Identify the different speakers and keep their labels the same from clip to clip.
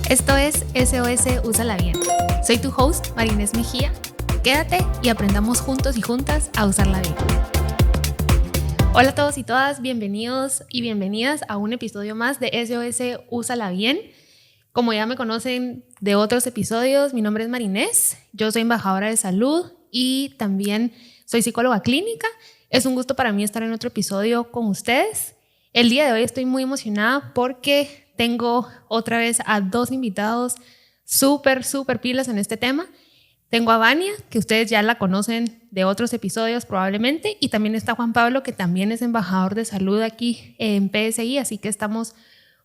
Speaker 1: Esto es SOS Úsala Bien. Soy tu host, Marinés Mejía. Quédate y aprendamos juntos y juntas a usarla bien. Hola a todos y todas, bienvenidos y bienvenidas a un episodio más de SOS Úsala Bien. Como ya me conocen de otros episodios, mi nombre es Marinés, yo soy embajadora de salud y también soy psicóloga clínica. Es un gusto para mí estar en otro episodio con ustedes. El día de hoy estoy muy emocionada porque tengo otra vez a dos invitados súper pilas en este tema. Tengo a Vania, que ustedes ya la conocen de otros episodios probablemente, y también está Juan Pablo, que también es embajador de salud aquí en PSI, así que estamos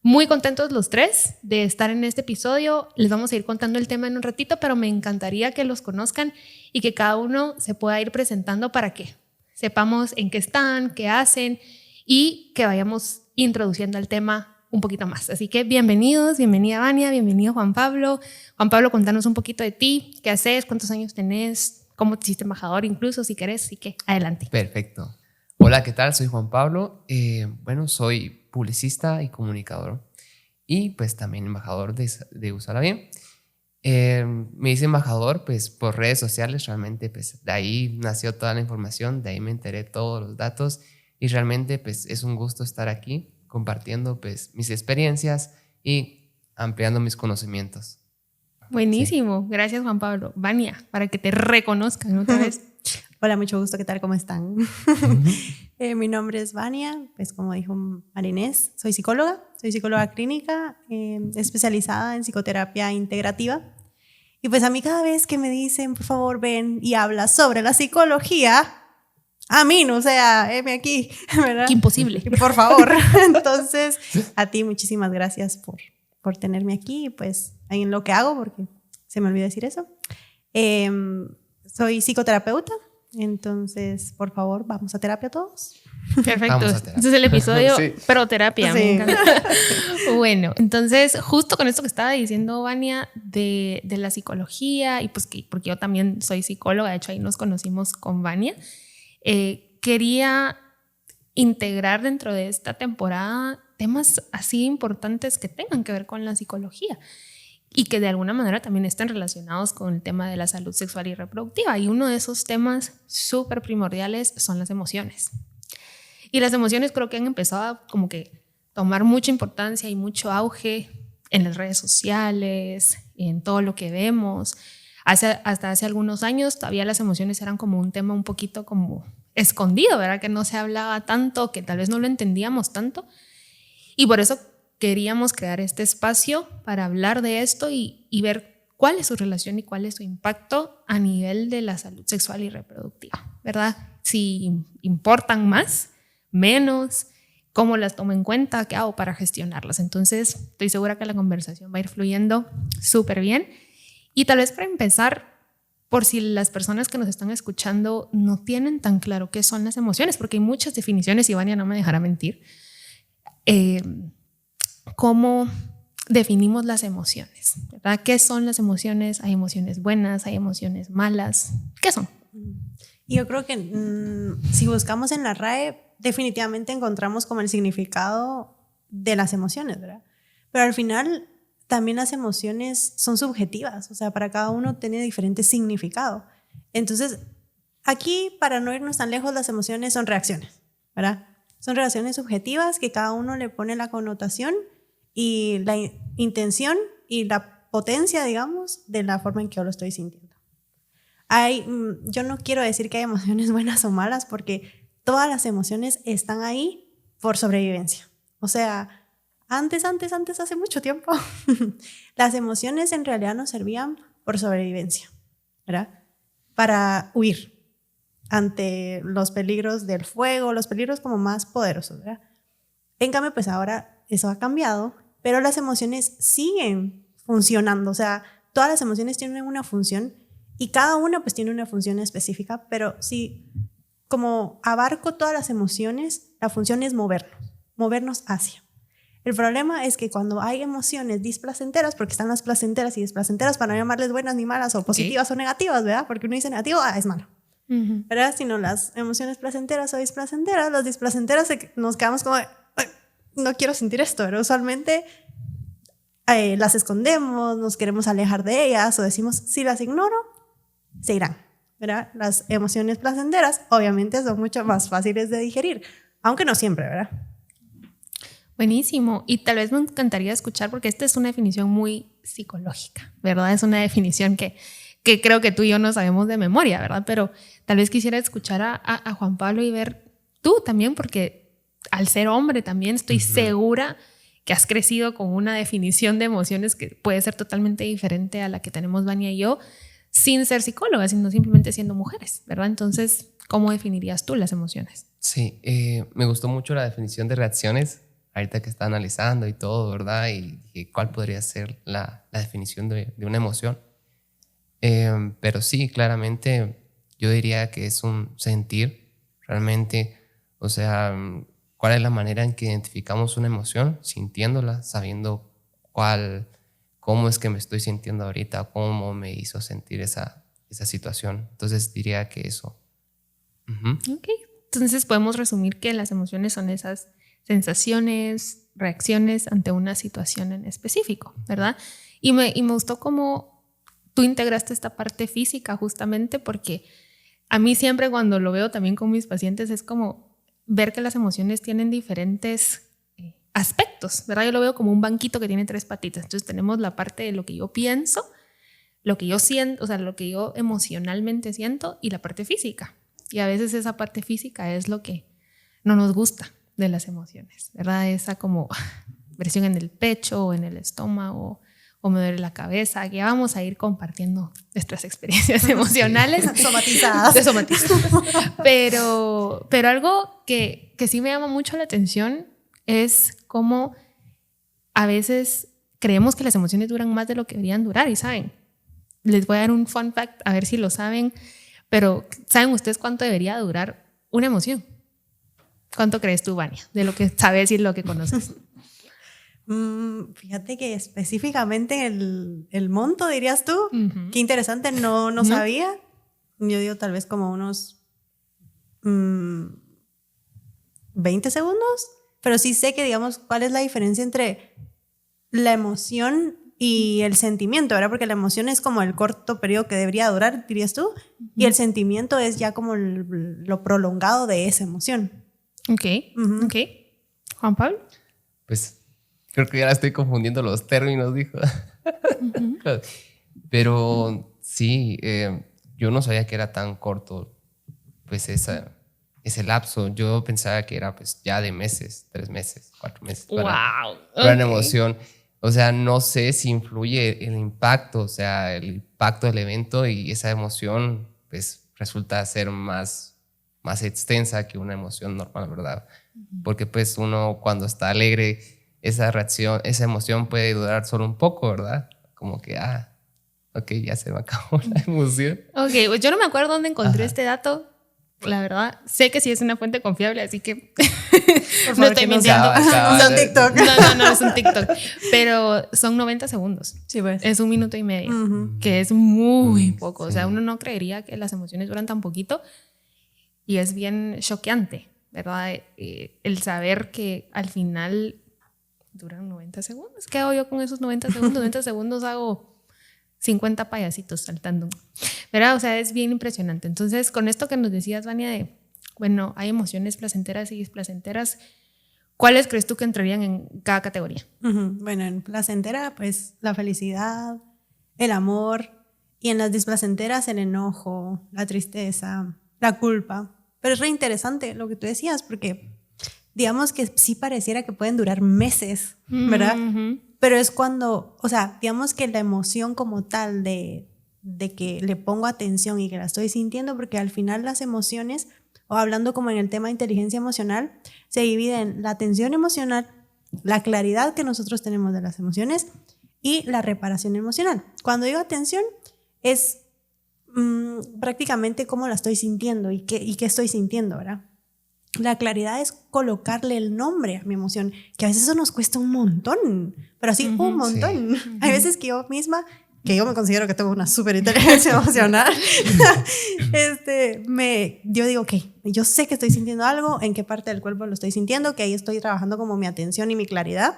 Speaker 1: muy contentos los tres de estar en este episodio. Les vamos a ir contando el tema en un ratito, pero me encantaría que los conozcan y que cada uno se pueda ir presentando para que sepamos en qué están, qué hacen y que vayamos introduciendo el tema un poquito más. Así que bienvenidos, bienvenida Vania, bienvenido Juan Pablo. Juan Pablo, contanos un poquito de ti, qué haces, cuántos años tenés, cómo te hiciste embajador incluso si querés, así que adelante.
Speaker 2: Perfecto. Hola, ¿qué tal? Soy Juan Pablo. Soy publicista y comunicador y pues también embajador de Úsala Bien. Me hice embajador pues por redes sociales, realmente pues de ahí nació toda la información, de ahí me enteré todos los datos y realmente pues es un gusto estar aquí compartiendo pues mis experiencias y ampliando mis conocimientos.
Speaker 1: Buenísimo, sí. Gracias Juan Pablo. Vania, para que te reconozcan otra vez.
Speaker 3: Hola, mucho gusto, ¿qué tal? ¿Cómo están? Mi nombre es Vania, pues como dijo Marinés, soy psicóloga clínica, especializada en psicoterapia integrativa. Y pues a mí cada vez que me dicen, por favor, ven y habla sobre la psicología, a mí, no, o sea, heme aquí, ¿verdad?
Speaker 1: Qué imposible.
Speaker 3: Por favor. Entonces, a ti muchísimas gracias por tenerme aquí y pues en lo que hago, porque se me olvidó decir eso. Soy psicoterapeuta, entonces, por favor, vamos a terapia todos.
Speaker 1: Perfecto. Este es el episodio sí. Proterapia. Sí. Me encanta. Bueno, entonces, justo con esto que estaba diciendo Vania de la psicología, y pues porque yo también soy psicóloga, de hecho ahí nos conocimos con Vania, quería integrar dentro de esta temporada temas así importantes que tengan que ver con la psicología y que de alguna manera también estén relacionados con el tema de la salud sexual y reproductiva. Y uno de esos temas súper primordiales son las emociones. Y las emociones creo que han empezado a como que tomar mucha importancia y mucho auge en las redes sociales, en todo lo que vemos. Hasta hace algunos años todavía las emociones eran como un tema un poquito como escondido, ¿verdad? Que no se hablaba tanto, que tal vez no lo entendíamos tanto. Y por eso queríamos crear este espacio para hablar de esto y ver cuál es su relación y cuál es su impacto a nivel de la salud sexual y reproductiva, ¿verdad? Si importan más, menos, cómo las tomo en cuenta, qué hago para gestionarlas. Entonces, estoy segura que la conversación va a ir fluyendo súper bien. Y tal vez para empezar, por si las personas que nos están escuchando no tienen tan claro qué son las emociones, porque hay muchas definiciones y Vania no me dejará mentir. ¿Cómo definimos las emociones? ¿Verdad? ¿Qué son las emociones? ¿Hay emociones buenas? ¿Hay emociones malas? ¿Qué son?
Speaker 3: Yo creo que si buscamos en la RAE, definitivamente encontramos como el significado de las emociones, ¿verdad? Pero al final también las emociones son subjetivas, o sea, para cada uno tiene diferente significado. Entonces, aquí, para no irnos tan lejos, las emociones son reacciones, ¿verdad? Son reacciones subjetivas que cada uno le pone la connotación y la intención y la potencia, digamos, de la forma en que yo lo estoy sintiendo. Yo no quiero decir que hay emociones buenas o malas porque todas las emociones están ahí por sobrevivencia. O sea, antes, hace mucho tiempo, las emociones en realidad nos servían por sobrevivencia, ¿verdad? Para huir ante los peligros del fuego, los peligros como más poderosos, ¿verdad? En cambio, pues ahora eso ha cambiado, pero las emociones siguen funcionando, o sea, todas las emociones tienen una función y cada una pues tiene una función específica, pero si como abarco todas las emociones, la función es movernos hacia. El problema es que cuando hay emociones displacenteras, porque están las placenteras y desplacenteras, para no llamarles buenas ni malas o positivas o negativas, ¿verdad? Porque uno dice negativo, es malo. ¿Verdad? Sino las emociones placenteras o displacenteras, las displacenteras nos quedamos como, no quiero sentir esto, pero usualmente las escondemos, nos queremos alejar de ellas o decimos, si las ignoro, se irán, ¿verdad? Las emociones placenteras obviamente son mucho más fáciles de digerir, aunque no siempre, ¿verdad?
Speaker 1: Buenísimo. Y tal vez me encantaría escuchar, porque esta es una definición muy psicológica, ¿verdad? Es una definición que creo que tú y yo no sabemos de memoria, ¿verdad? Pero tal vez quisiera escuchar a Juan Pablo y ver tú también, porque al ser hombre también estoy segura que has crecido con una definición de emociones que puede ser totalmente diferente a la que tenemos Vania y yo, sin ser psicólogas, sino simplemente siendo mujeres, ¿verdad? Entonces, ¿cómo definirías tú las emociones?
Speaker 2: Sí, me gustó mucho la definición de reacciones, ahorita que está analizando y todo, ¿verdad? Y cuál podría ser la definición de una emoción. Pero sí, claramente yo diría que es un sentir realmente, o sea, cuál es la manera en que identificamos una emoción, sintiéndola, sabiendo cómo es que me estoy sintiendo ahorita, cómo me hizo sentir esa situación. Entonces diría que eso.
Speaker 1: Ok, entonces podemos resumir que las emociones son esas sensaciones, reacciones ante una situación en específico, ¿verdad? Y me gustó cómo tú integraste esta parte física justamente porque a mí siempre cuando lo veo también con mis pacientes es como ver que las emociones tienen diferentes aspectos, ¿verdad? Yo lo veo como un banquito que tiene 3 patitas. Entonces tenemos la parte de lo que yo pienso, lo que yo siento, o sea, lo que yo emocionalmente siento y la parte física. Y a veces esa parte física es lo que no nos gusta de las emociones, ¿verdad? Esa como presión en el pecho o en el estómago o me duele la cabeza, que ya vamos a ir compartiendo nuestras experiencias emocionales.
Speaker 3: Somatizadas.
Speaker 1: Pero algo que sí me llama mucho la atención es cómo a veces creemos que las emociones duran más de lo que deberían durar. Y saben, les voy a dar un fun fact, a ver si lo saben, pero ¿saben ustedes cuánto debería durar una emoción? ¿Cuánto crees tú, Vania, de lo que sabes y lo que conoces?
Speaker 3: Fíjate que específicamente el monto, dirías tú, qué interesante, no sabía. Yo digo tal vez como unos 20 segundos, pero sí sé que, digamos, cuál es la diferencia entre la emoción y el sentimiento, ¿verdad? Porque la emoción es como el corto periodo que debería durar, dirías tú, y el sentimiento es ya como lo prolongado de esa emoción.
Speaker 1: Ok. Juan Pablo.
Speaker 2: Pues creo que ya la estoy confundiendo los términos, dijo. Pero sí, yo no sabía que era tan corto pues ese lapso. Yo pensaba que era pues ya de meses, 3 meses, 4 meses para una emoción. O sea, no sé si influye el impacto, o sea, el impacto del evento y esa emoción pues resulta ser más extensa que una emoción normal, ¿verdad? Porque pues uno cuando está alegre, esa reacción, esa emoción puede durar solo un poco, ¿verdad? Como que, ok, ya se me acabó la emoción.
Speaker 1: Ok, pues yo no me acuerdo dónde encontré este dato. La verdad, sé que sí es una fuente confiable, así que no estoy mintiendo.
Speaker 3: No es un TikTok.
Speaker 1: No, es un TikTok. Pero son 90 segundos.
Speaker 3: Sí, pues.
Speaker 1: Es 1 minuto y medio, que es muy poco. Sí. O sea, uno no creería que las emociones duran tan poquito y es bien choqueante, ¿verdad? El saber que al final duran 90 segundos. ¿Qué hago yo con esos 90 segundos? 90 segundos hago 50 payasitos saltando, ¿verdad? O sea, es bien impresionante. Entonces, con esto que nos decías, Vania, bueno, hay emociones placenteras y displacenteras, ¿cuáles crees tú que entrarían en cada categoría?
Speaker 3: Bueno, en placentera, pues la felicidad, el amor, y en las displacenteras, el enojo, la tristeza, la culpa. Pero es re interesante lo que tú decías, porque digamos que sí pareciera que pueden durar meses, ¿verdad? Pero es cuando, o sea, digamos que la emoción como tal de que le pongo atención y que la estoy sintiendo, porque al final las emociones, o hablando como en el tema de inteligencia emocional, se dividen en la atención emocional, la claridad que nosotros tenemos de las emociones y la reparación emocional. Cuando digo atención es prácticamente cómo la estoy sintiendo y qué estoy sintiendo, ¿verdad? La claridad es colocarle el nombre a mi emoción, que a veces eso nos cuesta un montón, pero así un montón. Sí. Hay veces que yo misma, que yo me considero que tengo una súper inteligencia emocional, yo digo, ok, yo sé que estoy sintiendo algo, en qué parte del cuerpo lo estoy sintiendo, que ahí estoy trabajando como mi atención y mi claridad.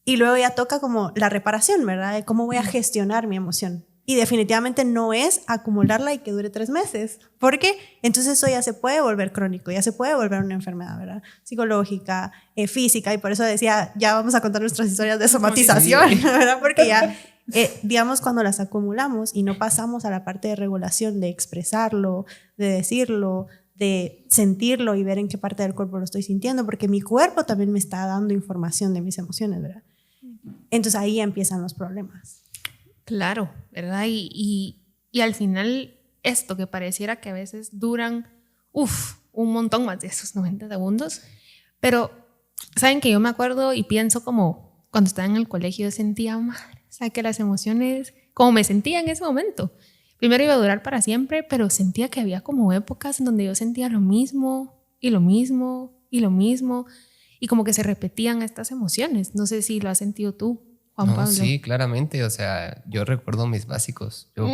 Speaker 3: Y luego ya toca como la reparación, ¿verdad? De cómo voy a gestionar mi emoción. Y definitivamente no es acumularla y que dure 3 meses. Porque entonces eso ya se puede volver crónico, ya se puede volver una enfermedad, ¿verdad? Psicológica, física. Y por eso decía, ya vamos a contar nuestras historias de somatización, sí. ¿Verdad? Porque ya, digamos, cuando las acumulamos y no pasamos a la parte de regulación, de expresarlo, de decirlo, de sentirlo y ver en qué parte del cuerpo lo estoy sintiendo, porque mi cuerpo también me está dando información de mis emociones, ¿verdad? Entonces ahí empiezan los problemas.
Speaker 1: Claro, ¿verdad? Y al final esto que pareciera que a veces duran un montón más de esos 90 segundos, pero saben que yo me acuerdo y pienso como cuando estaba en el colegio yo sentía, madre, o sea, que las emociones, como me sentía en ese momento, primero iba a durar para siempre, pero sentía que había como épocas en donde yo sentía lo mismo y lo mismo y lo mismo y como que se repetían estas emociones. No sé si lo has sentido tú, Juan Pablo.
Speaker 2: Sí, claramente, o sea, yo recuerdo mis básicos. Yo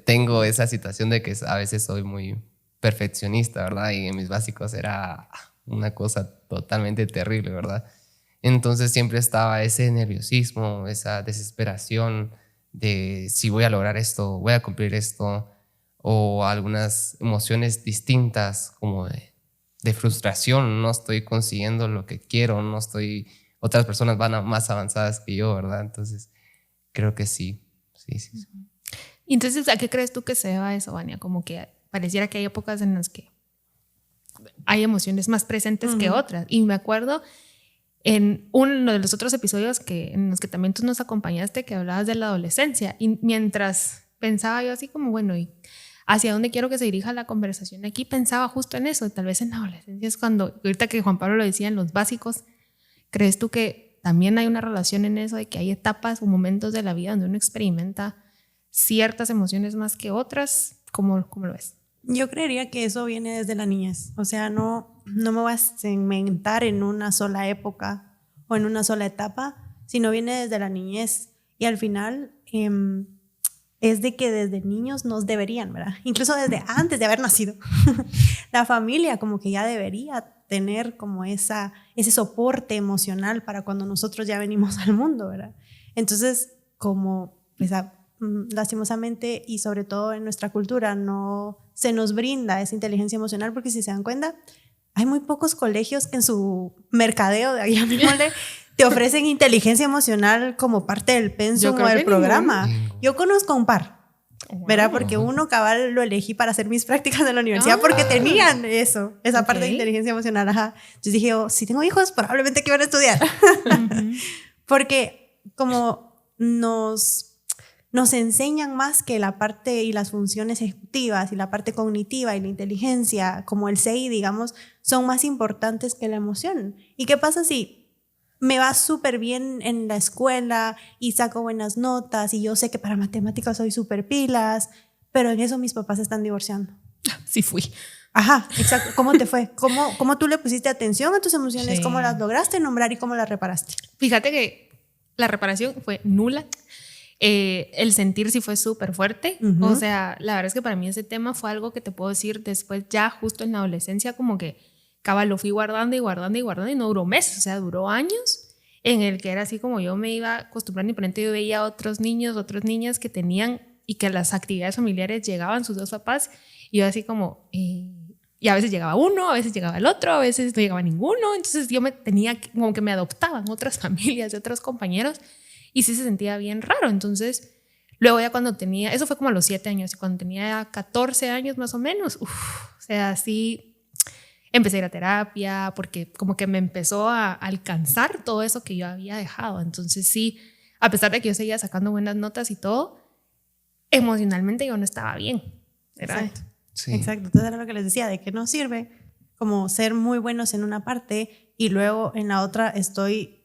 Speaker 2: tengo esa situación de que a veces soy muy perfeccionista, ¿verdad? Y en mis básicos era una cosa totalmente terrible, ¿verdad? Entonces siempre estaba ese nerviosismo, esa desesperación de si voy a lograr esto, voy a cumplir esto, o algunas emociones distintas como de frustración, no estoy consiguiendo lo que quiero, no estoy... Otras personas van más avanzadas que yo, ¿verdad? Entonces, creo que sí.
Speaker 1: Y entonces, ¿a qué crees tú que se deba eso, Vania? Como que pareciera que hay épocas en las que hay emociones más presentes que otras. Y me acuerdo en uno de los otros episodios en los que también tú nos acompañaste, que hablabas de la adolescencia. Y mientras pensaba yo así como, bueno, ¿y hacia dónde quiero que se dirija la conversación aquí? Pensaba justo en eso. Tal vez en la adolescencia es cuando, ahorita que Juan Pablo lo decía, en los básicos, ¿crees tú que también hay una relación en eso de que hay etapas o momentos de la vida donde uno experimenta ciertas emociones más que otras? ¿Cómo lo ves?
Speaker 3: Yo creería que eso viene desde la niñez. O sea, no me voy a segmentar en una sola época o en una sola etapa, sino viene desde la niñez. Y al final es de que desde niños nos deberían, ¿verdad? Incluso desde antes de haber nacido. La familia como que ya debería tener como ese soporte emocional para cuando nosotros ya venimos al mundo, ¿verdad? Entonces, como pues, lastimosamente y sobre todo en nuestra cultura no se nos brinda esa inteligencia emocional, porque si se dan cuenta, hay muy pocos colegios que en su mercadeo de allá mismo te ofrecen inteligencia emocional como parte del pensum o del programa. Yo conozco un par. ¿Verdad? Porque uno cabal lo elegí para hacer mis prácticas en la universidad porque tenían esa parte de inteligencia emocional. Ajá. Entonces dije, si tengo hijos, probablemente que van a estudiar. Porque como nos enseñan más que la parte y las funciones ejecutivas y la parte cognitiva y la inteligencia, como el CI, digamos, son más importantes que la emoción. ¿Y qué pasa si me va súper bien en la escuela y saco buenas notas y yo sé que para matemáticas soy súper pilas, pero en eso mis papás se están divorciando?
Speaker 1: Sí fui.
Speaker 3: Ajá, exacto. ¿Cómo te fue? ¿Cómo tú le pusiste atención a tus emociones?
Speaker 1: Sí.
Speaker 3: ¿Cómo las lograste nombrar y cómo las reparaste?
Speaker 1: Fíjate que la reparación fue nula. El sentir sí fue súper fuerte. O sea, la verdad es que para mí ese tema fue algo que te puedo decir después, ya justo en la adolescencia, como que cabal lo fui guardando y guardando y guardando y no duró meses, o sea, duró años en el que era así como yo me iba acostumbrando y por ejemplo yo veía a otros niños, otras niñas que tenían y que a las actividades familiares llegaban sus dos papás y yo así como, y a veces llegaba uno, a veces llegaba el otro, a veces no llegaba ninguno, entonces yo como que me adoptaban otras familias de otros compañeros y sí se sentía bien raro. Entonces luego ya cuando tenía, eso fue como a los 7 años, y cuando tenía 14 años más o menos, o sea, así empecé a ir a terapia porque como que me empezó a alcanzar todo eso que yo había dejado. Entonces sí, a pesar de que yo seguía sacando buenas notas y todo, emocionalmente yo no estaba bien, ¿verdad?
Speaker 3: Exacto. Sí. Exacto. Entonces era lo que les decía, de que no sirve como ser muy buenos en una parte y luego en la otra estoy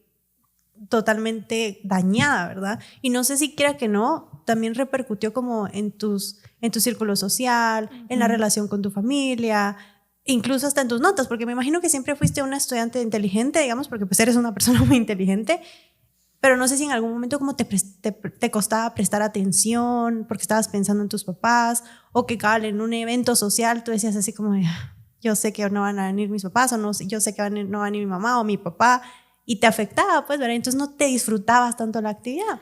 Speaker 3: totalmente dañada, ¿verdad? Y no sé si quiera que no, también repercutió como en tu círculo social, en la relación con tu familia, incluso hasta en tus notas, porque me imagino que siempre fuiste una estudiante inteligente, digamos, porque pues eres una persona muy inteligente, pero no sé si en algún momento como te costaba prestar atención porque estabas pensando en tus papás, o que en un evento social tú decías así como, yo sé que no van a venir mis papás, o no, yo sé que no va a venir mi mamá o mi papá, y te afectaba, pues, ¿verdad? Entonces no te disfrutabas tanto la actividad.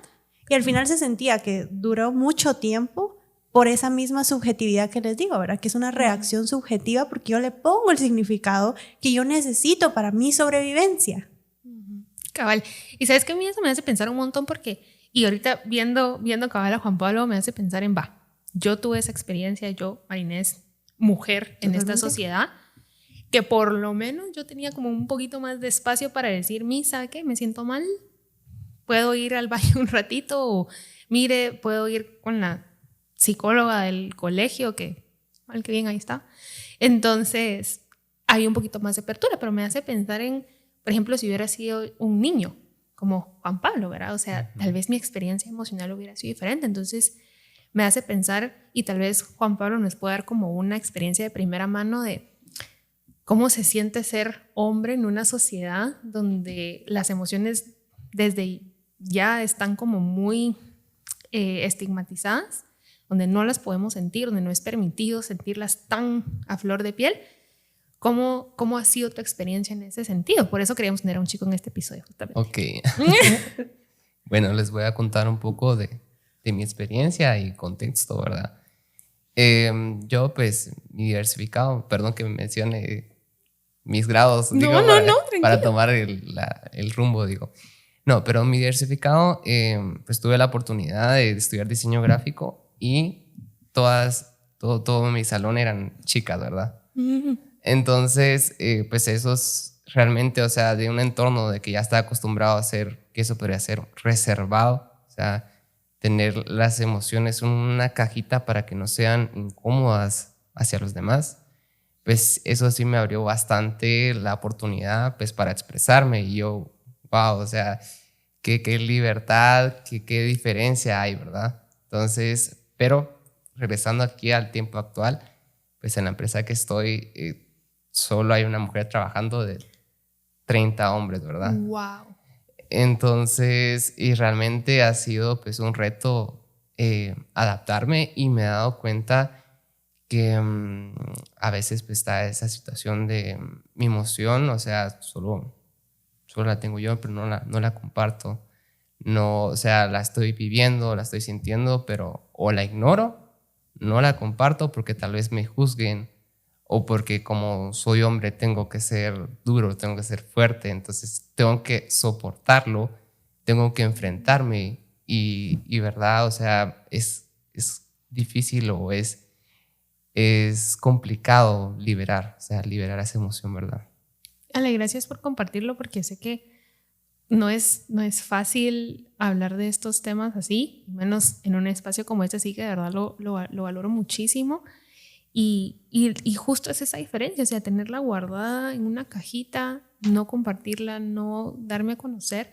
Speaker 3: Y al final se sentía que duró mucho tiempo por esa misma subjetividad que les digo, ¿verdad? Que es una reacción subjetiva porque yo le pongo el significado que yo necesito para mi sobrevivencia.
Speaker 1: Cabal. Y sabes que a mí eso me hace pensar un montón porque, y ahorita viendo cabal a Juan Pablo me hace pensar en, yo tuve esa experiencia, yo, Marinés, mujer en esta sociedad, que por lo menos yo tenía como un poquito más de espacio para decir, ¿sabe qué? Me siento mal, puedo ir al baño un ratito, o mire, puedo ir con la psicóloga del colegio, que mal que bien ahí está. Entonces, hay un poquito más de apertura, pero me hace pensar en, por ejemplo, si hubiera sido un niño como Juan Pablo, ¿verdad? O sea, tal vez mi experiencia emocional hubiera sido diferente. Entonces, me hace pensar, y tal vez Juan Pablo nos puede dar como una experiencia de primera mano de cómo se siente ser hombre en una sociedad donde las emociones desde ya están como muy estigmatizadas, donde no las podemos sentir, donde no es permitido sentirlas tan a flor de piel. ¿Cómo ha sido tu experiencia en ese sentido? Por eso queríamos tener a un chico en este episodio, justamente.
Speaker 2: Ok. Bueno, les voy a contar un poco de mi experiencia y contexto, ¿verdad? Yo, pues, mi diversificado, perdón que me mencione mis grados, para tomar el rumbo, digo. No, pero mi diversificado, pues tuve la oportunidad de estudiar diseño gráfico y todo mi salón eran chicas, ¿verdad? Entonces, pues esos realmente, o sea, de un entorno de que ya estaba acostumbrado a ser, que eso podría ser reservado, o sea, tener las emociones en una cajita para que no sean incómodas hacia los demás, pues eso sí me abrió bastante la oportunidad, pues, para expresarme. Y yo, wow, o sea, qué libertad, qué diferencia hay, ¿verdad? Entonces, pero regresando aquí al tiempo actual, pues en la empresa que estoy, solo hay una mujer trabajando de 30 hombres, ¿verdad?
Speaker 1: Wow.
Speaker 2: Entonces, y realmente ha sido pues un reto adaptarme, y me he dado cuenta que a veces pues, está esa situación de mi emoción, o sea, solo la tengo yo, pero no la comparto. No, o sea, la estoy viviendo, la estoy sintiendo, pero o la ignoro, no la comparto porque tal vez me juzguen, o porque como soy hombre tengo que ser duro, tengo que ser fuerte, entonces tengo que soportarlo, tengo que enfrentarme y verdad, o sea, es difícil, o es complicado liberar esa emoción, ¿verdad?
Speaker 1: Ale, gracias por compartirlo, porque sé que no es fácil hablar de estos temas así, menos en un espacio como este, así que de verdad lo valoro muchísimo. Y justo es esa diferencia, o sea, tenerla guardada en una cajita, no compartirla, no darme a conocer,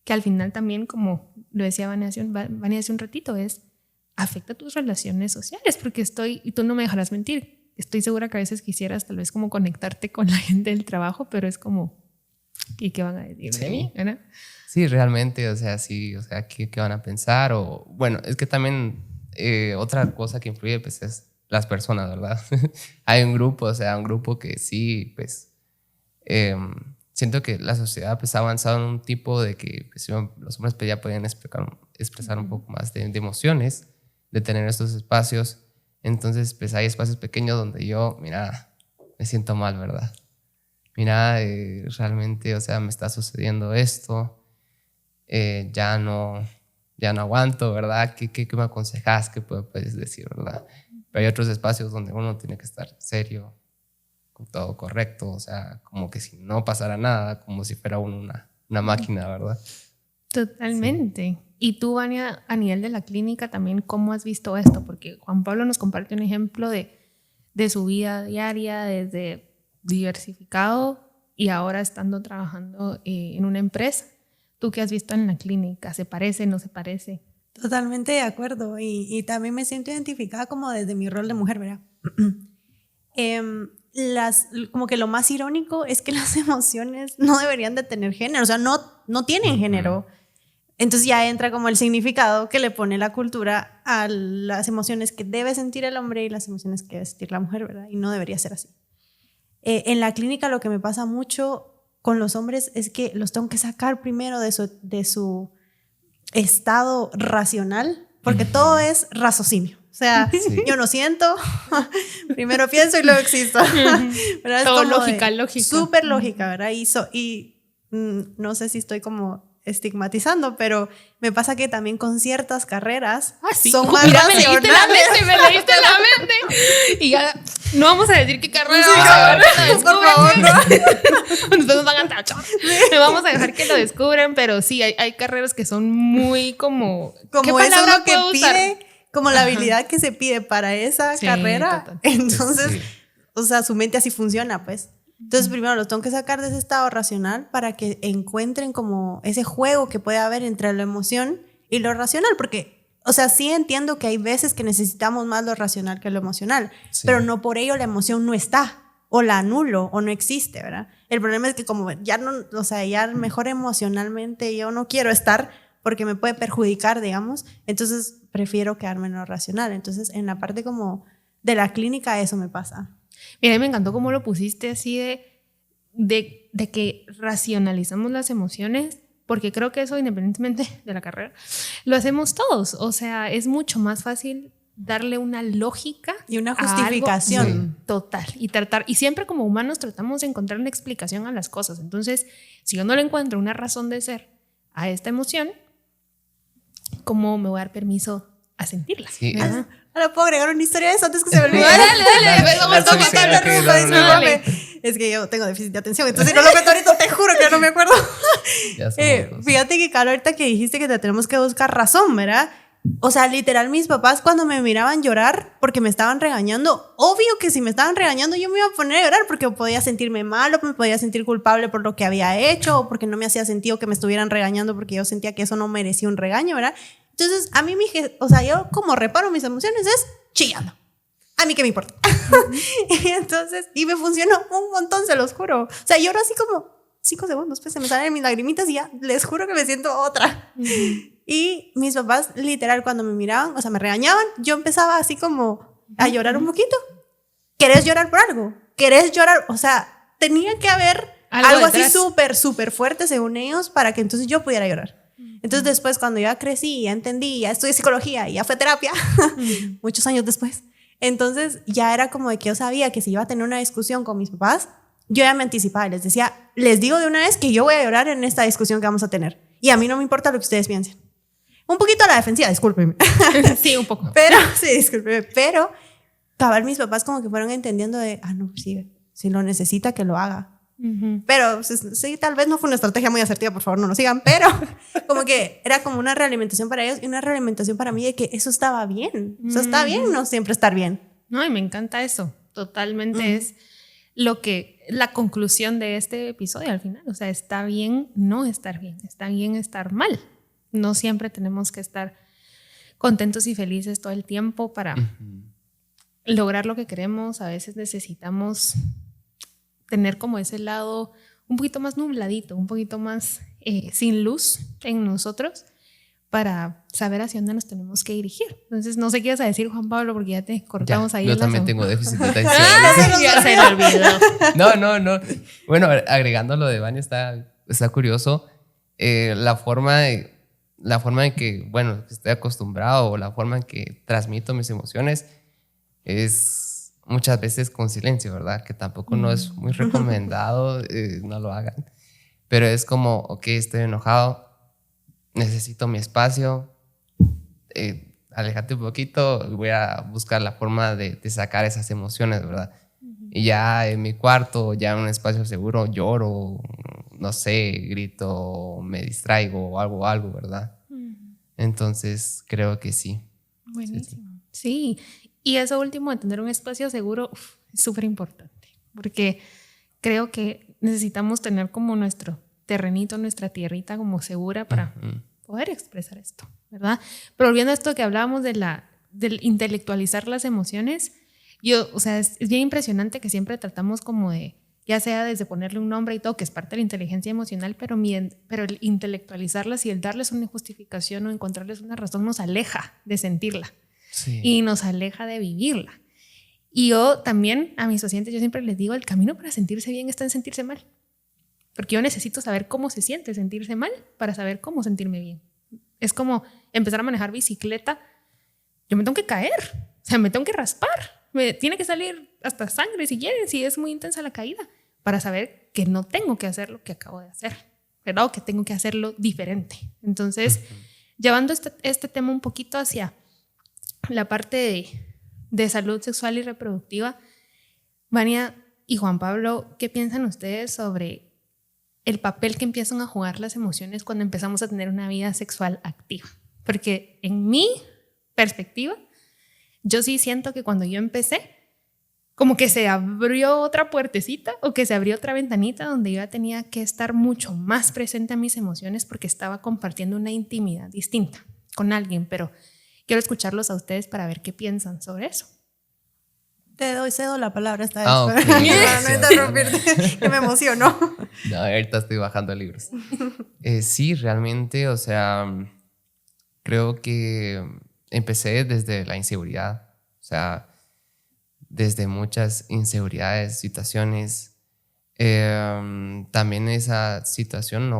Speaker 1: que al final también, como lo decía Vania hace un ratito, afecta tus relaciones sociales, porque y tú no me dejarás mentir, estoy segura que a veces quisieras tal vez como conectarte con la gente del trabajo, pero es como, ¿y qué van a decir de mí? ¿Verdad?
Speaker 2: Sí, realmente, o sea, sí, o sea, ¿qué van a pensar? O bueno, es que también otra cosa que influye pues es las personas, ¿verdad? Hay un grupo que sí, pues siento que la sociedad pues ha avanzado en un tipo de que pues, los hombres pues, ya pueden expresar un poco más de emociones, de tener estos espacios. Entonces pues hay espacios pequeños donde yo, mira, me siento mal, ¿verdad? Mira, realmente, o sea, me está sucediendo esto, ya no aguanto, ¿verdad? ¿Qué me aconsejas? ¿Qué puedes decir, verdad? Pero hay otros espacios donde uno tiene que estar serio, con todo correcto, o sea, como que si no pasara nada, como si fuera una máquina, ¿verdad?
Speaker 1: Totalmente. Sí. Y tú, Vania, a nivel de la clínica también, ¿cómo has visto esto? Porque Juan Pablo nos comparte un ejemplo de su vida diaria, desde diversificado y ahora estando trabajando en una empresa. ¿Tú qué has visto en la clínica? ¿Se parece, no se parece?
Speaker 3: Totalmente de acuerdo, y también me siento identificada como desde mi rol de mujer, ¿verdad? Como que lo más irónico es que las emociones no deberían de tener género, o sea, no tienen género. Entonces ya entra como el significado que le pone la cultura a las emociones que debe sentir el hombre y las emociones que debe sentir la mujer, ¿verdad? Y no debería ser así. En la clínica lo que me pasa mucho con los hombres es que los tengo que sacar primero de su estado racional, porque todo es raciocinio. O sea, sí. Yo no siento, primero pienso y luego existo. ¿Verdad?
Speaker 1: Todo lógica.
Speaker 3: Súper lógica, ¿verdad? Y no sé si estoy como estigmatizando, pero me pasa que también con ciertas carreras son más racionales.
Speaker 1: Me leíste la mente. Y ya no vamos a decir qué carrera.
Speaker 3: Por favor,
Speaker 1: no. Nos van a tachar. No vamos a dejar que lo descubran, pero sí, hay carreras que son muy como
Speaker 3: eso es lo que pide, como la habilidad que se pide para esa carrera. Total. Entonces, o sea, su mente así funciona, pues. Entonces primero los tengo que sacar de ese estado racional para que encuentren como ese juego que puede haber entre la emoción y lo racional, porque, o sea, sí entiendo que hay veces que necesitamos más lo racional que lo emocional, pero no por ello la emoción no está, o la anulo, o no existe, ¿verdad? El problema es que como ya no, o sea, ya mejor emocionalmente yo no quiero estar porque me puede perjudicar, digamos, entonces prefiero quedarme en lo racional. Entonces en la parte como de la clínica eso me pasa.
Speaker 1: Mira, me encantó cómo lo pusiste así de que racionalizamos las emociones, porque creo que eso, independientemente de la carrera, lo hacemos todos. O sea, es mucho más fácil darle una lógica
Speaker 3: y una justificación
Speaker 1: total y siempre como humanos tratamos de encontrar una explicación a las cosas. Entonces, si yo no le encuentro una razón de ser a esta emoción, ¿cómo me voy a dar permiso a sentirla?
Speaker 2: Sí,
Speaker 3: ahora puedo agregar una historia de eso antes que se me olvide.
Speaker 1: Dale.
Speaker 3: Es que yo tengo déficit de atención, entonces si no lo cuento ahorita te juro que no me acuerdo. Fíjate que Carlos, ahorita que dijiste que te tenemos que buscar razón, ¿verdad? O sea, literal, mis papás cuando me miraban llorar porque me estaban regañando, obvio que si me estaban regañando yo me iba a poner a llorar porque podía sentirme mal o me podía sentir culpable por lo que había hecho o porque no me hacía sentido que me estuvieran regañando porque yo sentía que eso no merecía un regaño, ¿verdad? Entonces, a mí, o sea, yo como reparo mis emociones es chillando. A mí qué me importa. Entonces, y me funcionó un montón, se los juro. O sea, lloro así como 5 segundos, pues se me salen mis lagrimitas y ya les juro que me siento otra. Y mis papás, literal, cuando me miraban, o sea, me regañaban, yo empezaba así como a llorar un poquito. ¿Querés llorar por algo? ¿Querés llorar? O sea, tenía que haber algo así súper fuerte, según ellos, para que entonces yo pudiera llorar. Entonces después cuando ya crecí, ya entendí, ya estudié psicología y ya fue terapia, muchos años después, entonces ya era como de que yo sabía que si iba a tener una discusión con mis papás, yo ya me anticipaba y les decía, les digo de una vez que yo voy a llorar en esta discusión que vamos a tener y a mí no me importa lo que ustedes piensen. Un poquito a la defensiva, discúlpenme.
Speaker 1: Sí, un poco.
Speaker 3: Pero, sí, discúlpenme, pero cabal mis papás como que fueron entendiendo de, no, sí, si lo necesita que lo haga. Pero sí, tal vez no fue una estrategia muy asertiva, por favor no nos sigan, pero como que era como una realimentación para ellos y una realimentación para mí de que eso estaba bien, eso está bien, no siempre estar bien.
Speaker 1: No, y me encanta eso, totalmente es la conclusión de este episodio al final, o sea, está bien no estar bien, está bien estar mal, no siempre tenemos que estar contentos y felices todo el tiempo para lograr lo que queremos, a veces necesitamos tener como ese lado un poquito más nubladito, un poquito más sin luz en nosotros para saber hacia dónde nos tenemos que dirigir. Entonces, no sé qué ibas a decir, Juan Pablo, porque ya te cortamos ahí.
Speaker 2: Yo también tengo déficit de atención.
Speaker 1: Ya se me olvidó.
Speaker 2: No. Bueno, agregando lo de Vania, está curioso. La forma en que, bueno, estoy acostumbrado o la forma en que transmito mis emociones es muchas veces con silencio, ¿verdad? Que tampoco no es muy recomendado, no lo hagan. Pero es como, ok, estoy enojado, necesito mi espacio, aléjate un poquito, voy a buscar la forma de sacar esas emociones, ¿verdad? Y ya en mi cuarto, ya en un espacio seguro, lloro, no sé, grito, me distraigo o algo, ¿verdad? Entonces, creo que sí.
Speaker 1: Buenísimo. Sí. Y eso último de tener un espacio seguro es súper importante, porque creo que necesitamos tener como nuestro terrenito, nuestra tierrita como segura para poder expresar esto, ¿verdad? Pero volviendo a esto que hablábamos del intelectualizar las emociones, o sea, es bien impresionante que siempre tratamos como de, ya sea desde ponerle un nombre y todo, que es parte de la inteligencia emocional, pero el intelectualizarlas y el darles una justificación o encontrarles una razón nos aleja de sentirla. Sí. Y nos aleja de vivirla. Y yo también a mis pacientes yo siempre les digo, el camino para sentirse bien está en sentirse mal. porque yo necesito saber cómo se siente sentirse mal para saber cómo sentirme bien. Es como empezar a manejar bicicleta. Yo me tengo que caer, o sea, me tengo que raspar, me tiene que salir hasta sangre si quieren, si es muy intensa la caída, para saber que no tengo que hacer lo que acabo de hacer, ¿verdad? O que tengo que hacerlo diferente. Entonces, llevando este tema un poquito hacia la parte de salud sexual y reproductiva, Vania y Juan Pablo, ¿qué piensan ustedes sobre el papel que empiezan a jugar las emociones cuando empezamos a tener una vida sexual activa? Porque en mi perspectiva, yo sí siento que cuando yo empecé, como que se abrió otra puertecita o que se abrió otra ventanita donde yo ya tenía que estar mucho más presente a mis emociones porque estaba compartiendo una intimidad distinta con alguien, pero quiero escucharlos a ustedes para ver qué piensan sobre eso.
Speaker 3: Cedo la palabra esta vez.
Speaker 2: Okay.
Speaker 3: Para no interrumpirte, que me emocionó.
Speaker 2: No, ahorita estoy bajando libros. Sí, realmente, o sea, creo que empecé desde la inseguridad, o sea, desde muchas inseguridades, situaciones. También esa situación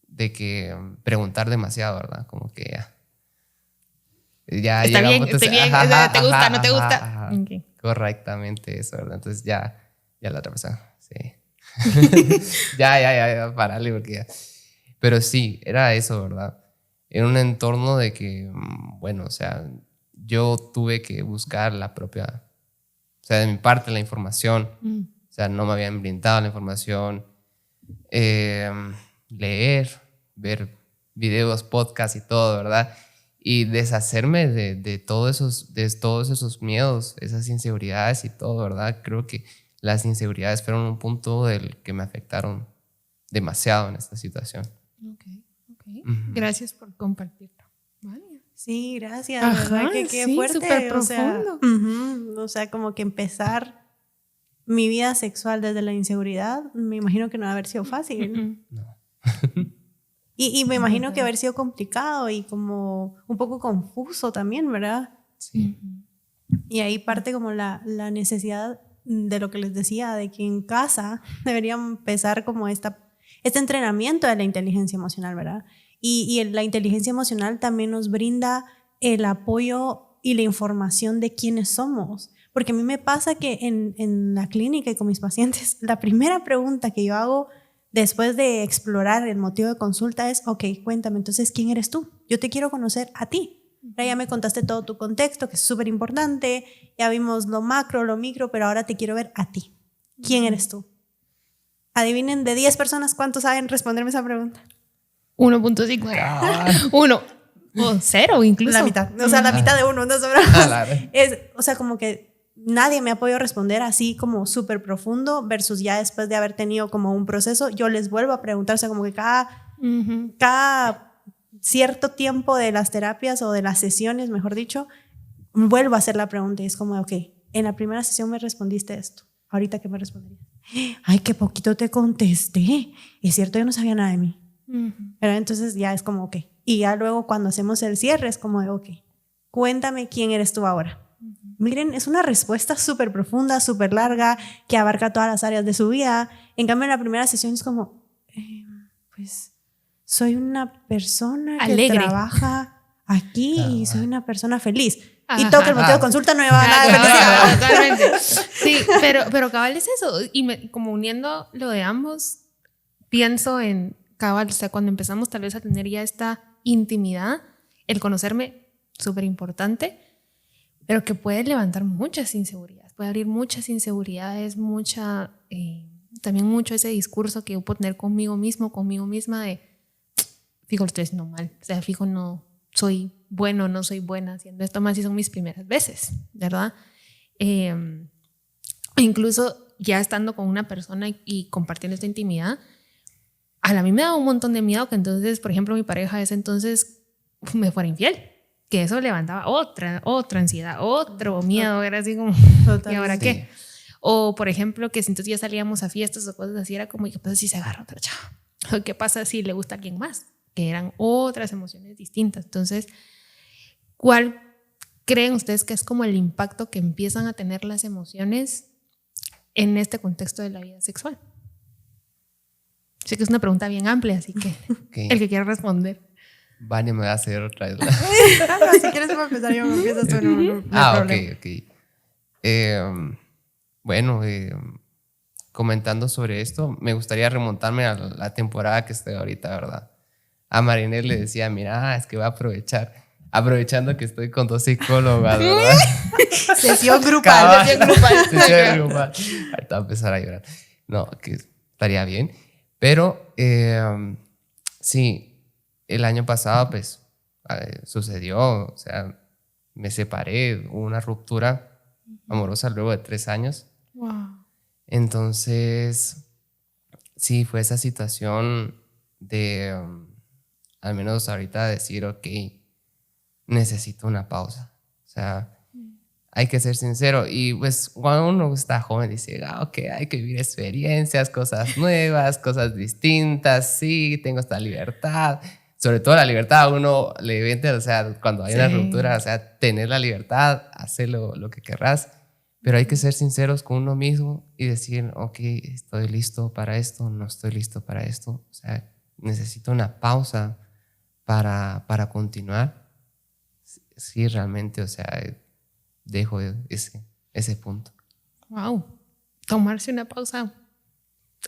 Speaker 2: de que preguntar demasiado, ¿verdad? Como que ya
Speaker 1: está bien,
Speaker 2: entonces,
Speaker 1: bien,
Speaker 2: ajá,
Speaker 1: te gusta,
Speaker 2: ajá,
Speaker 1: no te gusta.
Speaker 2: Ajá.
Speaker 1: Okay.
Speaker 2: Correctamente eso, ¿verdad? Entonces ya la otra persona, sí. ya, parale porque ya. Pero sí, era eso, ¿verdad? Era un entorno de que, bueno, o sea, yo tuve que buscar la propia, o sea, de mi parte la información, o sea, no me habían brindado la información, leer, ver videos, podcasts y todo, ¿verdad? Y deshacerme de todos esos miedos, esas inseguridades y todo, ¿verdad? Creo que las inseguridades fueron un punto del que me afectaron demasiado en esta situación.
Speaker 1: Okay. Gracias por compartirlo. Vale.
Speaker 3: Sí, gracias.
Speaker 1: Ajá,
Speaker 3: qué
Speaker 1: sí,
Speaker 3: fuerte.
Speaker 1: súper profundo.
Speaker 3: O sea, como que empezar mi vida sexual desde la inseguridad, me imagino que no va a haber sido fácil.
Speaker 2: No.
Speaker 3: Y me imagino que haber sido complicado y como un poco confuso también, ¿verdad?
Speaker 2: Sí.
Speaker 3: Y ahí parte como la necesidad de lo que les decía, de que en casa deberían empezar como este entrenamiento de la inteligencia emocional, ¿verdad? Y la inteligencia emocional también nos brinda el apoyo y la información de quiénes somos. Porque a mí me pasa que en la clínica y con mis pacientes, la primera pregunta que yo hago después de explorar el motivo de consulta es, ok, cuéntame, entonces, ¿quién eres tú? Yo te quiero conocer a ti. Ya me contaste todo tu contexto, que es súper importante, ya vimos lo macro, lo micro, pero ahora te quiero ver a ti. ¿Quién eres tú? Adivinen, de 10 personas, ¿cuántos saben responderme esa pregunta?
Speaker 1: 1.5. 1 o 0 incluso.
Speaker 3: La mitad, o sea, la mitad de uno, no o sea, como que nadie me ha podido responder así como súper profundo versus ya después de haber tenido como un proceso, yo les vuelvo a preguntar, o sea, como que cada cierto tiempo de las terapias o de las sesiones, mejor dicho, vuelvo a hacer la pregunta y es como, ok, en la primera sesión me respondiste esto, ¿ahorita qué me responderías? Ay, qué poquito te contesté, es cierto, yo no sabía nada de mí. Pero entonces ya es como, ok, y ya luego cuando hacemos el cierre es como de, ok, cuéntame quién eres tú ahora. Miren, es una respuesta súper profunda, súper larga, que abarca todas las áreas de su vida. En cambio, en la primera sesión es como, pues, soy una persona que trabaja aquí y soy una persona feliz. Y todo que el motivo de consulta no lleva nada de felicidad.
Speaker 1: Totalmente. Sí, pero cabal es eso. Y como uniendo lo de ambos, pienso en cabal, o sea, cuando empezamos tal vez a tener ya esta intimidad, el conocerme, súper importante, pero que puede levantar muchas inseguridades, puede abrir muchas inseguridades, también mucho ese discurso que yo puedo tener conmigo mismo, conmigo misma de, fijo, lo estoy haciendo mal, o sea, fijo, no soy bueno, no soy buena haciendo esto, más si son mis primeras veces, ¿verdad? Incluso ya estando con una persona y compartiendo esta intimidad, a mí me da un montón de miedo que entonces, por ejemplo, mi pareja de ese entonces me fuera infiel. Que eso levantaba otra ansiedad, otro miedo, era así como, total, ¿y ahora qué? O por ejemplo, que si entonces ya salíamos a fiestas o cosas así, era como, ¿qué pasa si se agarra otra chava? ¿O qué pasa si le gusta a alguien más? Que eran otras emociones distintas. Entonces, ¿cuál creen ustedes que es como el impacto que empiezan a tener las emociones en este contexto de la vida sexual? Sé que es una pregunta bien amplia, así que
Speaker 2: Okay.
Speaker 1: el que quiera responder.
Speaker 2: Vale, me va a hacer otra vez.
Speaker 3: No, si quieres puedo empezar yo, empiezas tú, no hay problema.
Speaker 2: Ok. Bueno, comentando sobre esto, me gustaría remontarme a la temporada que estoy ahorita, ¿verdad? A Marinette le decía, mira, es que voy a aprovechando que estoy con 2 psicólogas, ¿verdad?
Speaker 3: Sesión grupal.
Speaker 2: Sesión grupal. Ahorita voy a empezar a llorar. No, que estaría bien. Pero sí, el año pasado pues sucedió, o sea, me separé, hubo una ruptura amorosa luego de 3 años.
Speaker 1: Wow.
Speaker 2: Entonces, sí, fue esa situación de, al menos ahorita decir, ok, necesito una pausa. O sea, hay que ser sincero. Y pues cuando uno está joven dice, ok, hay que vivir experiencias, cosas nuevas, cosas distintas. Sí, tengo esta libertad. Sobre todo la libertad a uno le vende, o sea, cuando hay una ruptura, o sea, tener la libertad, hacer lo que querrás. Pero hay que ser sinceros con uno mismo y decir, ok, estoy listo para esto, no estoy listo para esto. O sea, necesito una pausa para continuar. Sí, realmente, o sea, dejo ese punto.
Speaker 1: Wow. Tomarse una pausa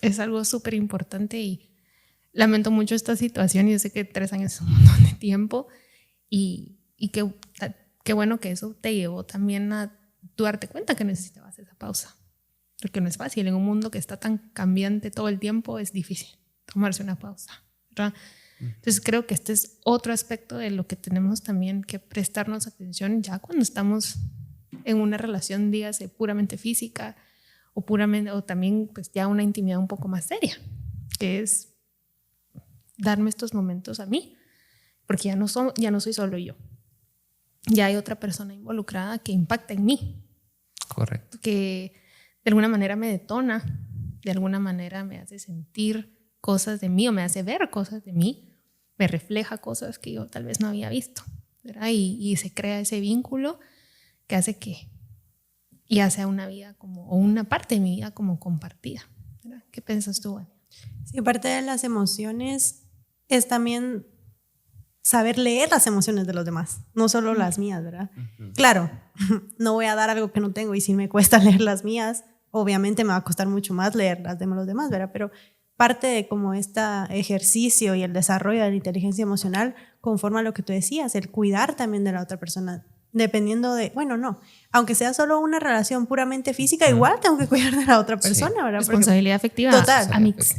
Speaker 1: es algo súper importante y lamento mucho esta situación. Yo sé que 3 años es un montón de tiempo y qué bueno que eso te llevó también a tú darte cuenta que necesitabas esa pausa. Porque no es fácil. En un mundo que está tan cambiante todo el tiempo es difícil tomarse una pausa, ¿verdad? Entonces creo que este es otro aspecto de lo que tenemos también que prestarnos atención ya cuando estamos en una relación, dígase, puramente física o también pues ya una intimidad un poco más seria, que es darme estos momentos a mí, porque ya no soy solo yo. Ya hay otra persona involucrada que impacta en mí.
Speaker 2: Correcto.
Speaker 1: Que de alguna manera me detona, de alguna manera me hace sentir cosas de mí o me hace ver cosas de mí, me refleja cosas que yo tal vez no había visto, ¿verdad? Y se crea ese vínculo que hace que ya sea una vida o una parte de mi vida como compartida, ¿verdad? ¿Qué piensas tú, Vania?
Speaker 3: Sí, parte de las emociones es también saber leer las emociones de los demás, no solo las mías, ¿verdad? Claro, no voy a dar algo que no tengo y si me cuesta leer las mías, obviamente me va a costar mucho más leer las de los demás, ¿verdad? Pero parte de como este ejercicio y el desarrollo de la inteligencia emocional conforma lo que tú decías, el cuidar también de la otra persona, dependiendo de, bueno, no, aunque sea solo una relación puramente física, igual tengo que cuidar de la otra persona,
Speaker 2: Sí.
Speaker 3: ¿verdad?
Speaker 1: Responsabilidad afectiva.
Speaker 3: Total.
Speaker 1: Amix.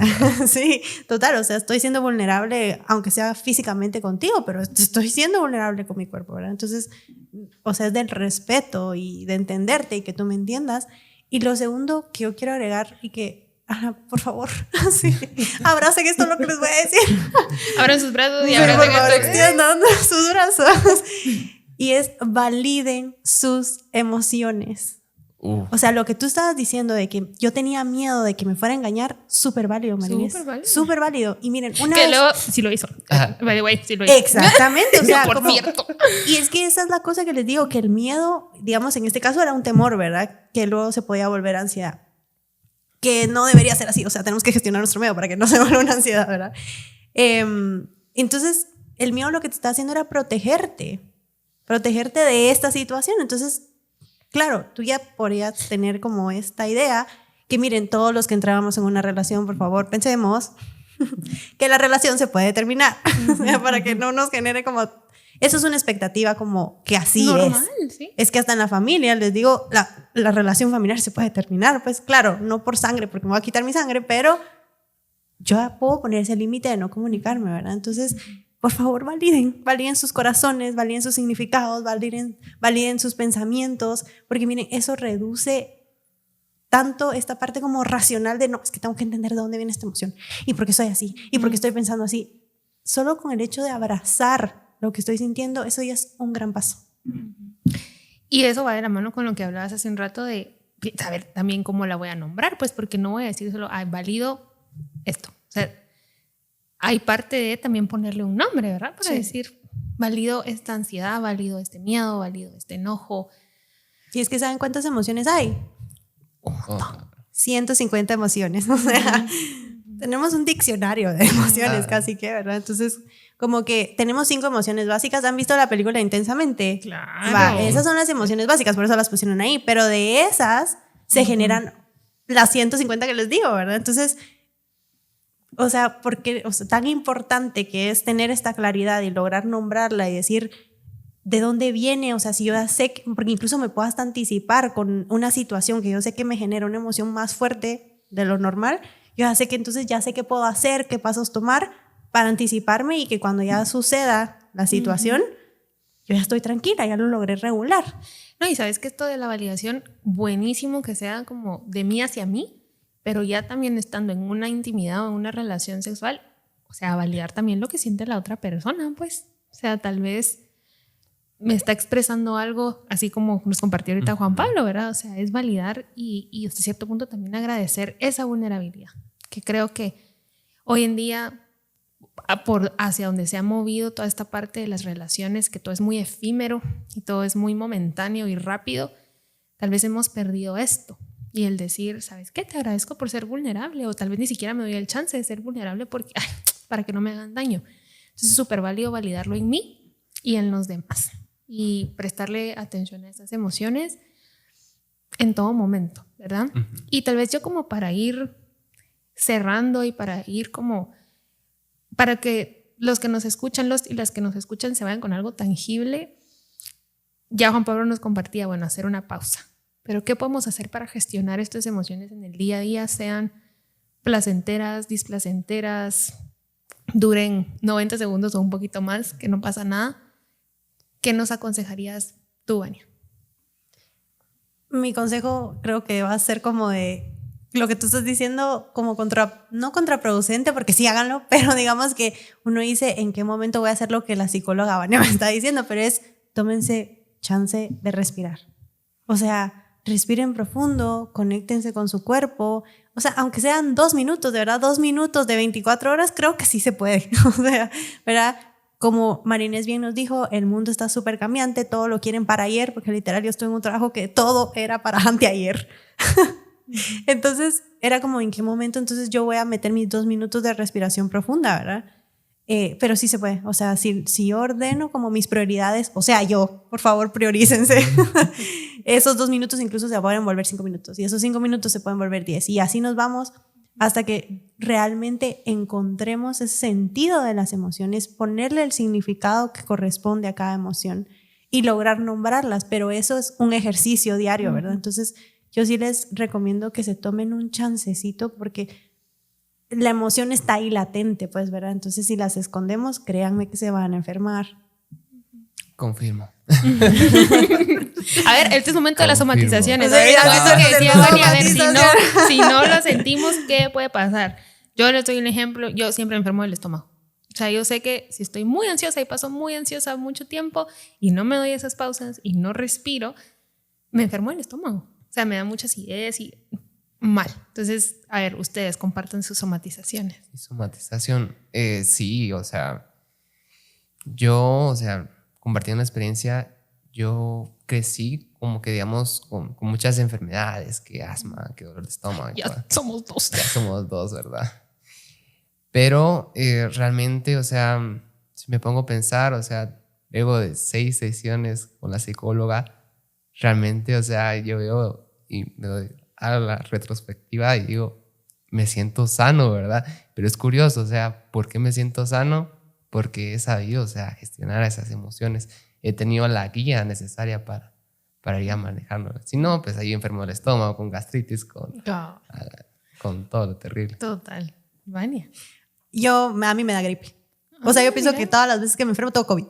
Speaker 3: Sí, total, o sea, estoy siendo vulnerable, aunque sea físicamente contigo, pero estoy siendo vulnerable con mi cuerpo, ¿verdad? Entonces, o sea, es del respeto y de entenderte y que tú me entiendas. Y lo segundo que yo quiero agregar y que, por favor, sí, abracen esto lo que les voy a decir.
Speaker 1: Abran sus brazos y
Speaker 3: Sí,
Speaker 1: abracen
Speaker 3: por favor,
Speaker 1: esto.
Speaker 3: extiendan sus brazos. Y es validen sus emociones. O sea, lo que tú estabas diciendo de que yo tenía miedo de que me fuera a engañar, súper válido, Marinés. Súper válido. Y miren, una
Speaker 1: que
Speaker 3: vez...
Speaker 1: luego sí lo hizo. By the way, sí lo hizo.
Speaker 3: Exactamente. O sea,
Speaker 1: por
Speaker 3: como...
Speaker 1: cierto.
Speaker 3: Y es que esa es la cosa que les digo, que el miedo, digamos, en este caso era un temor, ¿verdad? Que luego se podía volver ansiedad. Que no debería ser así. O sea, tenemos que gestionar nuestro miedo para que no se vuelva una ansiedad, ¿verdad? Entonces, el miedo lo que te está haciendo era protegerte de esta situación. Entonces, claro, tú ya podrías tener como esta idea que miren, todos los que entrábamos en una relación, por favor, pensemos que la relación se puede terminar, para que no nos genere como... Eso es una expectativa como que así
Speaker 1: normal,
Speaker 3: es.
Speaker 1: ¿sí?
Speaker 3: Es que hasta en la familia, les digo, la relación familiar se puede terminar. Pues claro, no por sangre, porque me voy a quitar mi sangre, pero yo puedo poner ese límite de no comunicarme, ¿verdad? Entonces... Por favor, validen sus corazones, validen sus significados, validen sus pensamientos, porque miren, eso reduce tanto esta parte como racional de no, es que tengo que entender de dónde viene esta emoción y por qué soy así y por qué estoy pensando así. Solo con el hecho de abrazar lo que estoy sintiendo, eso ya es un gran paso.
Speaker 1: Y eso va de la mano con lo que hablabas hace un rato de saber también cómo la voy a nombrar, pues porque no voy a decir solo, valido esto. O sea, hay parte de también ponerle un nombre, ¿verdad? Para decir, valido esta ansiedad, valido este miedo, valido este enojo.
Speaker 3: Y es que ¿saben cuántas emociones hay? 150 emociones. O sea, tenemos un diccionario de emociones casi que, ¿verdad? Entonces, como que tenemos 5 emociones básicas. ¿Han visto la película Intensamente?
Speaker 1: Claro.
Speaker 3: Esas son las emociones básicas, por eso las pusieron ahí. Pero de esas se generan las 150 que les digo, ¿verdad? Entonces, o sea, porque tan importante que es tener esta claridad y lograr nombrarla y decir de dónde viene, o sea, si yo ya sé, porque incluso me puedo hasta anticipar con una situación que yo sé que me genera una emoción más fuerte de lo normal, yo ya sé que entonces ya sé qué puedo hacer, qué pasos tomar para anticiparme y que cuando ya suceda la situación, yo ya estoy tranquila, ya lo logré regular.
Speaker 1: No, y sabes que esto de la validación, buenísimo que sea como de mí hacia mí, pero ya también estando en una intimidad o en una relación sexual, o sea, validar también lo que siente la otra persona, pues, o sea, tal vez me está expresando algo, así como nos compartió ahorita Juan Pablo, ¿verdad? O sea, es validar y hasta cierto punto también agradecer esa vulnerabilidad, que creo que hoy en día, hacia donde se ha movido toda esta parte de las relaciones, que todo es muy efímero y todo es muy momentáneo y rápido, tal vez hemos perdido esto. Y el decir, ¿sabes qué? Te agradezco por ser vulnerable, o tal vez ni siquiera me doy el chance de ser vulnerable porque, para que no me hagan daño. Entonces es súper válido validarlo en mí y en los demás. Y prestarle atención a esas emociones en todo momento, ¿verdad? Y tal vez yo como para ir cerrando y para ir como, para que los que nos escuchan y las que nos escuchan se vayan con algo tangible, ya Juan Pablo nos compartía, bueno, hacer una pausa. Pero ¿qué podemos hacer para gestionar estas emociones en el día a día, sean placenteras, displacenteras, duren 90 segundos o un poquito más, que no pasa nada? ¿Qué nos aconsejarías tú, Vania?
Speaker 3: Mi consejo creo que va a ser como de lo que tú estás diciendo, como no contraproducente, porque sí háganlo, pero digamos que uno dice en qué momento voy a hacer lo que la psicóloga Vania me está diciendo, pero es tómense chance de respirar. O sea, respiren profundo, conéctense con su cuerpo. O sea, aunque sean 2 minutos, de verdad, 2 minutos de 24 horas, creo que sí se puede. O sea, ¿verdad? Como Marinés bien nos dijo, el mundo está súper cambiante, todo lo quieren para ayer, porque literal yo estoy en un trabajo que todo era para anteayer. Entonces, era como en qué momento entonces yo voy a meter mis 2 minutos de respiración profunda, ¿verdad? Pero sí se puede, o sea, si yo ordeno como mis prioridades, o sea, por favor, priorícense. Esos 2 minutos incluso se pueden volver 5 minutos y esos 5 minutos se pueden volver 10 y así nos vamos hasta que realmente encontremos ese sentido de las emociones, ponerle el significado que corresponde a cada emoción y lograr nombrarlas, pero eso es un ejercicio diario, ¿verdad? Entonces yo sí les recomiendo que se tomen un chancecito porque la emoción está ahí latente, pues, ¿verdad? Entonces si las escondemos, créanme que se van a enfermar.
Speaker 2: Confirmo.
Speaker 1: A ver, este es el momento de las somatizaciones.
Speaker 3: O sea,
Speaker 1: A ver, si no lo sentimos, ¿qué puede pasar? Yo les doy un ejemplo. Yo siempre enfermo del estómago. O sea, yo sé que si estoy muy ansiosa y paso muy ansiosa mucho tiempo y no me doy esas pausas y no respiro, me enfermo del estómago. O sea, me da mucha acidez y mal. Entonces, a ver, ustedes compartan sus somatizaciones.
Speaker 2: Somatización, sí, o sea, yo, compartiendo una experiencia, yo crecí como que, digamos, con muchas enfermedades, que asma, que dolor de estómago.
Speaker 1: Ya somos dos.
Speaker 2: Ya somos dos, ¿verdad? Pero realmente, o sea, si me pongo a pensar, o sea, luego de 6 sesiones con la psicóloga, realmente, o sea, yo veo y me doy a la retrospectiva y digo, me siento sano, ¿verdad? Pero es curioso, o sea, ¿por qué me siento sano? Porque he sabido, o sea, gestionar esas emociones. He tenido la guía necesaria para ir manejando. Si no, pues ahí enfermo del estómago, con gastritis, con todo lo terrible.
Speaker 1: Total. Vania.
Speaker 3: A mí me da gripe. O sea, yo pienso que todas las veces que me enfermo tengo COVID.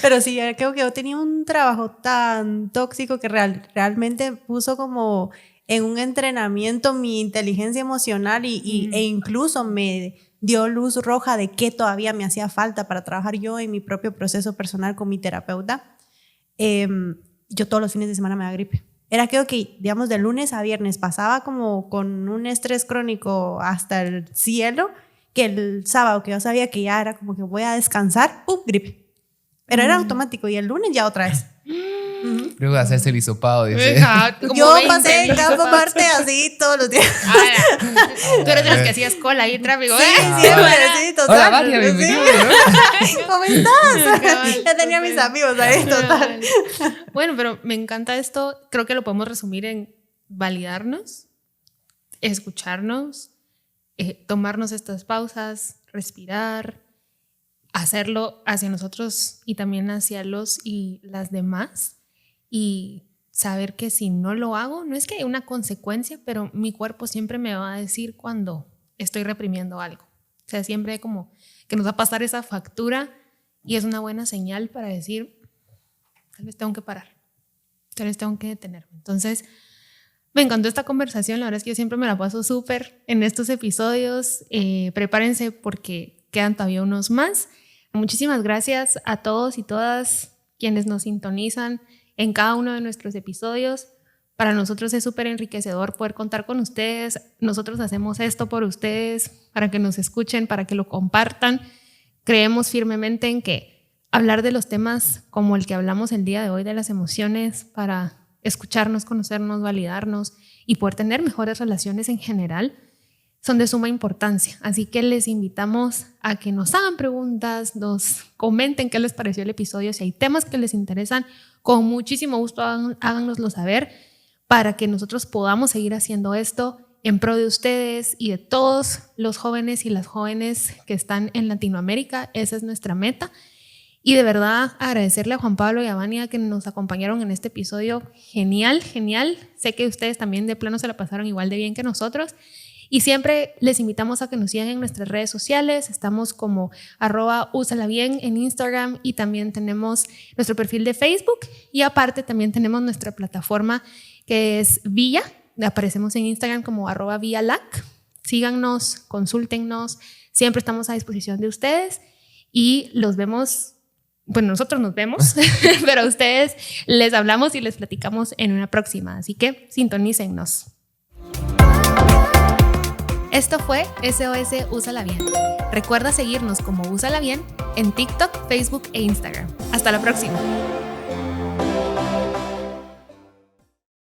Speaker 3: Pero sí, creo que yo tenía un trabajo tan tóxico que realmente puso como en un entrenamiento mi inteligencia emocional e incluso me dio luz roja de qué todavía me hacía falta para trabajar yo en mi propio proceso personal con mi terapeuta. Yo todos los fines de semana me da gripe. Era creo que, digamos, de lunes a viernes pasaba como con un estrés crónico hasta el cielo, que el sábado que yo sabía que ya era como que voy a descansar, ¡pum! Gripe. Pero era automático y el lunes ya otra vez.
Speaker 2: Luego de hacerse el hisopado, dice.
Speaker 3: Yo pasé en campo aparte así todos los días.
Speaker 1: Tú eres de los que hacías cola ahí, tráfico.
Speaker 3: Sí, siempre, sí, total.
Speaker 2: Hola, Vania, bienvenido.
Speaker 3: ¿Cómo estás? Ya tenía mis amigos ahí, total.
Speaker 1: Bueno, pero me encanta esto. Creo que lo podemos resumir en validarnos, escucharnos, tomarnos estas pausas, respirar, hacerlo hacia nosotros y también hacia los y las demás, y saber que si no lo hago, no es que haya una consecuencia, pero mi cuerpo siempre me va a decir cuando estoy reprimiendo algo. O sea, siempre como que nos va a pasar esa factura y es una buena señal para decir, tal vez tengo que parar, tal vez tengo que detenerme. Entonces, me encantó esta conversación. La verdad es que yo siempre me la paso súper en estos episodios. Prepárense porque quedan todavía unos más. Muchísimas gracias a todos y todas quienes nos sintonizan en cada uno de nuestros episodios. Para nosotros es súper enriquecedor poder contar con ustedes. Nosotros hacemos esto por ustedes, para que nos escuchen, para que lo compartan. Creemos firmemente en que hablar de los temas como el que hablamos el día de hoy, de las emociones, para escucharnos, conocernos, validarnos y poder tener mejores relaciones en general, son de suma importancia. Así que les invitamos a que nos hagan preguntas, nos comenten qué les pareció el episodio. Si hay temas que les interesan, con muchísimo gusto háganoslo saber para que nosotros podamos seguir haciendo esto en pro de ustedes y de todos los jóvenes y las jóvenes que están en Latinoamérica. Esa es nuestra meta. Y de verdad agradecerle a Juan Pablo y a Vania que nos acompañaron en este episodio. Genial, genial. Sé que ustedes también de plano se la pasaron igual de bien que nosotros. Y siempre les invitamos a que nos sigan en nuestras redes sociales. Estamos como @úsalabien en Instagram y también tenemos nuestro perfil de Facebook. Y aparte también tenemos nuestra plataforma que es Villa. Aparecemos en Instagram como @VillaLac. Síganos, consúltennos. Siempre estamos a disposición de ustedes y los vemos. Bueno, nosotros nos vemos, pero a ustedes les hablamos y les platicamos en una próxima. Así que sintonícennos. Esto fue SOS Úsala Bien. Recuerda seguirnos como Úsala Bien en TikTok, Facebook e Instagram. Hasta la próxima.